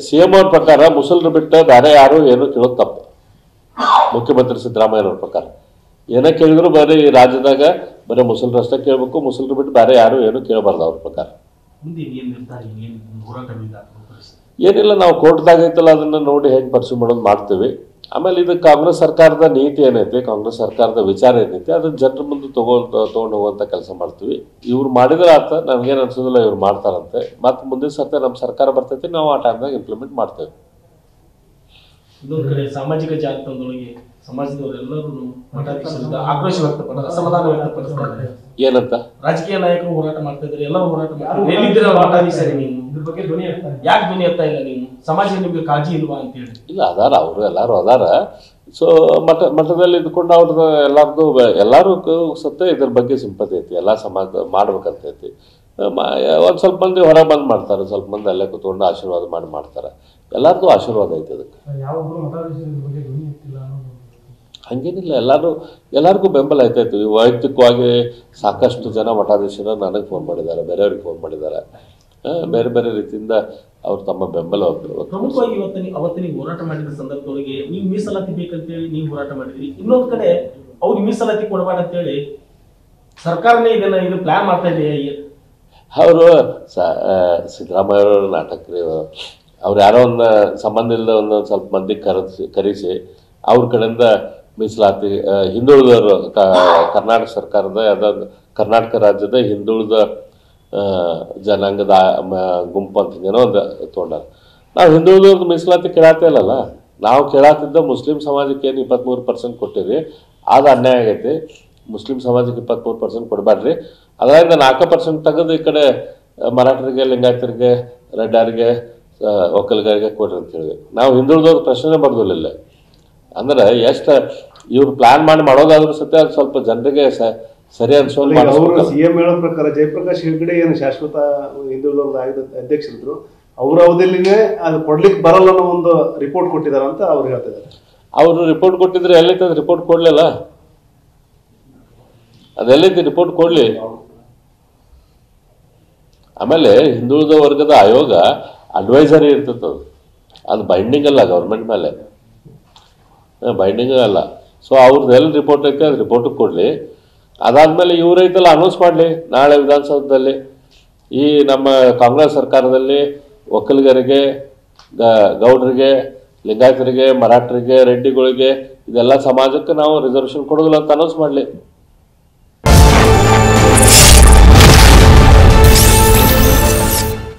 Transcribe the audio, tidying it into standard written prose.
CM ಅವ್ರ ಪ್ರಕಾರ ಮುಸಲ್ರು ಬಿಟ್ಟು ಬೇರೆ ಯಾರು ಏನು ಕೇಳೋದು ತಪ್ಪು. ಮುಖ್ಯಮಂತ್ರಿ ಸಿದ್ದರಾಮಯ್ಯವ್ರ ಪ್ರಕಾರ ಏನೇ ಕೇಳಿದ್ರು ಬರೀ ರಾಜ್ಯದಾಗ ಬರೀ ಮುಸಲ್ರು ಅಷ್ಟೇ ಕೇಳಬೇಕು, ಮುಸಲ್ರು ಬಿಟ್ಟು ಬೇರೆ ಯಾರು ಏನು ಕೇಳಬಾರ್ದು ಅವ್ರ ಪ್ರಕಾರ. ಏನಿಲ್ಲ, ನಾವು ಕೋರ್ಟ್ದಾಗ ಐತಲ್ಲ ಅದನ್ನ ನೋಡಿ ಹೆಂಗೆ ಪರ್ಸ್ಯೂ ಮಾಡೋದು ಮಾಡ್ತೀವಿ. ಆಮೇಲೆ ಇದು ಕಾಂಗ್ರೆಸ್ ಸರ್ಕಾರದ ನೀತಿ ಏನೈತಿ, ಕಾಂಗ್ರೆಸ್ ಸರ್ಕಾರದ ವಿಚಾರ ಏನೈತಿ ಅದನ್ನ ಜನರ ಮುಂದೆ ತೊಗೊಂಡು ಹೋಗುವಂಥ ಕೆಲಸ ಮಾಡ್ತೀವಿ. ಇವ್ರು ಮಾಡಿದ್ರೆ ಆತ, ನಮ್ಗೇನು ಅನ್ಸೋದಿಲ್ಲ ಇವ್ರು ಮಾಡ್ತಾರಂತೆ. ಮತ್ತು ಮುಂದಿನ ಸರ್ತಿ ನಮ್ಮ ಸರ್ಕಾರ ಬರ್ತೈತಿ, ನಾವು ಆ ಟೈಮ್ದಾಗ ಇಂಪ್ಲಿಮೆಂಟ್ ಮಾಡ್ತೇವೆ. ಇನ್ನೊಂದು ಕಡೆ ಸಾಮಾಜಿಕ ಜಾಲತಾಣದೊಳಗೆ ಸಮಾಜದವರೆಲ್ಲರೂ ಆಕ್ರೋಶ ವ್ಯಕ್ತಪಡಿಸ್ತಾರೆ, ಅಸಮಾಧಾನ ವ್ಯಕ್ತಪಡಿಸ್ತಾರೆ. ಏನಂತ? ರಾಜಕೀಯ ನಾಯಕರು ಹೋರಾಟ ಮಾಡ್ತಾ ಇದ್ದಾರೆ, ಎಲ್ಲರೂ ಹೋರಾಟ ಮಾಡ್ತಾರೆ. ಎಲ್ಲಿದ್ದೀರ ಮಠಾಧೀಶರೇ ನೀವು? ಇದ್ರ ಬಗ್ಗೆ ಧ್ವನಿ ಯಾಕೆ ಧ್ವನಿ ಎತ್ತಾ ಇಲ್ಲ ನೀವು? ಸಮಾಜ ನಿಮ್ಗೆ ಕಾಳಜಿ ಇಲ್ವಾ ಅಂತ ಹೇಳಿ? ಇಲ್ಲ, ಅದಾರ, ಅವರು ಎಲ್ಲರೂ ಅದಾರ. ಸೊ ಮಠದಲ್ಲಿ ಇದ್ಕೊಂಡು ಅವ್ರದ್ದು ಎಲ್ಲರೂ ಸತ್ತ ಇದ್ರ ಬಗ್ಗೆ ಸಿಂಪತಿ ಐತಿ, ಎಲ್ಲ ಸಮಾಜ ಮಾಡ್ಬೇಕಂತೈತಿ. ಒಂದು ಸ್ವಲ್ಪ ಮಂದಿ ಹೊರ ಬಂದು ಮಾಡ್ತಾರೆ, ಸ್ವಲ್ಪ ಮಂದಿ ಅಲ್ಲೇ ಕೂತ್ಕೊಂಡು ಆಶೀರ್ವಾದ ಮಾಡ್ತಾರೆ. ಎಲ್ಲರದು ಆಶೀರ್ವಾದ ಐತೆ ಅದಕ್ಕೆ, ಹಂಗೇನಿಲ್ಲ. ಎಲ್ಲರಿಗೂ ಬೆಂಬಲ ಐತಾಯ್ತು. ವೈಯಕ್ತಿಕವಾಗಿ ಸಾಕಷ್ಟು ಜನ ಮಠಾಧೀಶರು ನನಗೆ ಫೋನ್ ಮಾಡಿದ್ದಾರೆ, ಬೇರೆಯವ್ರಿಗೆ ಫೋನ್ ಮಾಡಿದ್ದಾರೆ. ಬೇರೆ ಬೇರೆ ರೀತಿಯಿಂದ ಅವ್ರು ತಮ್ಮ ಬೆಂಬಲ. ಪ್ರಮುಖವಾಗಿ ಅವತ್ತಿನ ಹೋರಾಟ ಮಾಡಿದ ಸಂದರ್ಭದೊಳಗೆ ನೀವು ಮೀಸಲಾತಿ ಬೇಕಂತೇಳಿ ನೀವು ಹೋರಾಟ ಮಾಡಿದ್ರಿ. ಇನ್ನೊಂದು ಕಡೆ ಅವ್ರಿಗೆ ಮೀಸಲಾತಿ ಕೊಡಬಾರ್ದು ಅಂತೇಳಿ ಸರ್ಕಾರನೇ ಇದು ಪ್ಲಾನ್ ಮಾಡ್ತಾ ಇದೆ. ಅವರು ಸಿದ್ದರಾಮಯ್ಯ ಅವರು ನಾಟಕ ಅವ್ರು ಯಾರೋ ಒಂದು ಸಂಬಂಧ ಇಲ್ಲದ ಒಂದೊಂದು ಸ್ವಲ್ಪ ಮಂದಿ ಕರೆಸಿ ಅವ್ರ ಕಡೆಯಿಂದ ಮೀಸಲಾತಿ ಹಿಂದುಳಿದವರು ಕರ್ನಾಟಕ ಸರ್ಕಾರದ ಯಾವುದಾದ್ರು ಕರ್ನಾಟಕ ರಾಜ್ಯದ ಹಿಂದುಳಿದ ಜನಾಂಗದ ಗುಂಪು ಅಂತ ಏನೋ ಒಂದು ತೊಗೊಂಡಾರ. ನಾವು ಹಿಂದುಳಿದವ್ರದ್ದು ಮೀಸಲಾತಿ ಕೇಳಾತೇ ಇಲ್ಲಲ್ಲ. ನಾವು ಕೇಳಾತಿದ್ದ ಮುಸ್ಲಿಂ ಸಮಾಜಕ್ಕೆ ಏನು 23% ಕೊಟ್ಟಿರಿ, ಅದು ಅನ್ಯಾಯ ಆಗೈತಿ. ಮುಸ್ಲಿಂ ಸಮಾಜಕ್ಕೆ 23% ಕೊಡಬೇಡ್ರಿ, ಅದರಿಂದ 4% ತೆಗೆದು ಈ ಕಡೆ ಮರಾಠರಿಗೆ, ಲಿಂಗಾಯತರಿಗೆ, ರೆಡ್ಡರಿಗೆ, ಒಕ್ಕಲಿಗರಿಗೆ ಕೊಡ್ರಿ ಅಂತ ಹೇಳಿದ್ವಿ. ನಾವು ಹಿಂದುಳಿದವ್ರ ಪ್ರಶ್ನೆ ಬರ್ದಿಲ್ಲ. ಅಂದ್ರೆ ಎಷ್ಟು ಇವ್ರು ಪ್ಲಾನ್ ಮಾಡೋದಾದ್ರೂ ಸತ್ಯ ಅದು ಸ್ವಲ್ಪ ಜನರಿಗೆ ಸರಿ ಅನ್ಸೋ. ಸಿಎಂ ಹೇಳೋ ಪ್ರಕಾರ ಜಯಪ್ರಕಾಶ್ ಹೆಗ್ಡೆ ಏನು ಶಾಶ್ವತ ಹಿಂದುಳಿದವ್ರದ ಅಧ್ಯಕ್ಷರಿದ್ರು, ಅವ್ರ ಅವಧಿಯಲ್ಲಿನೇ ಅದು ಕೊಡ್ಲಿಕ್ಕೆ ಬರಲ್ಲ ಅನ್ನೋ ಒಂದು ರಿಪೋರ್ಟ್ ಕೊಟ್ಟಿದ್ದಾರೆ ಅಂತ ಅವ್ರು ಹೇಳ್ತಿದ್ದಾರೆ. ಅವರು ರಿಪೋರ್ಟ್ ಕೊಟ್ಟಿದ್ರೆ ಎಲ್ಲೈತೆ ಅದು ರಿಪೋರ್ಟ್ ಕೊಡ್ಲಿಲ್ಲ. ಅದೆಲ್ಲೈತಿ ರಿಪೋರ್ಟ್ ಕೊಡ್ಲಿ. ಆಮೇಲೆ ಹಿಂದುಳಿದ ವರ್ಗದ ಆಯೋಗ ಅಡ್ವೈಸರಿ ಇರ್ತದೆ, ಅದು ಬೈಂಡಿಂಗ್ ಅಲ್ಲ, ಗೌರ್ಮೆಂಟ್ ಮೇಲೆ ಬೈಂಡಿಂಗ್ ಅಲ್ಲ. ಸೊ ಅವ್ರದ್ದು ಎಲ್ಲಿ ರಿಪೋರ್ಟ್ ಐತೆ ಅದು ರಿಪೋರ್ಟಿಗೆ ಕೊಡಲಿ. ಅದಾದ್ಮೇಲೆ ಇವ್ರೈತಲ್ಲ ಅನೌನ್ಸ್ ಮಾಡಲಿ ನಾಳೆ ವಿಧಾನಸೌಧದಲ್ಲಿ. ಈ ನಮ್ಮ ಕಾಂಗ್ರೆಸ್ ಸರ್ಕಾರದಲ್ಲಿ ಒಕ್ಕಲಿಗರಿಗೆ, ಗೌಡರಿಗೆ, ಲಿಂಗಾಯತರಿಗೆ, ಮರಾಠರಿಗೆ, ರೆಡ್ಡಿಗಳಿಗೆ ಇದೆಲ್ಲ ಸಮಾಜಕ್ಕೆ ನಾವು ರಿಸರ್ವೇಷನ್ ಕೊಡೋದಿಲ್ಲ ಅಂತ ಅನೌನ್ಸ್ ಮಾಡಲಿ.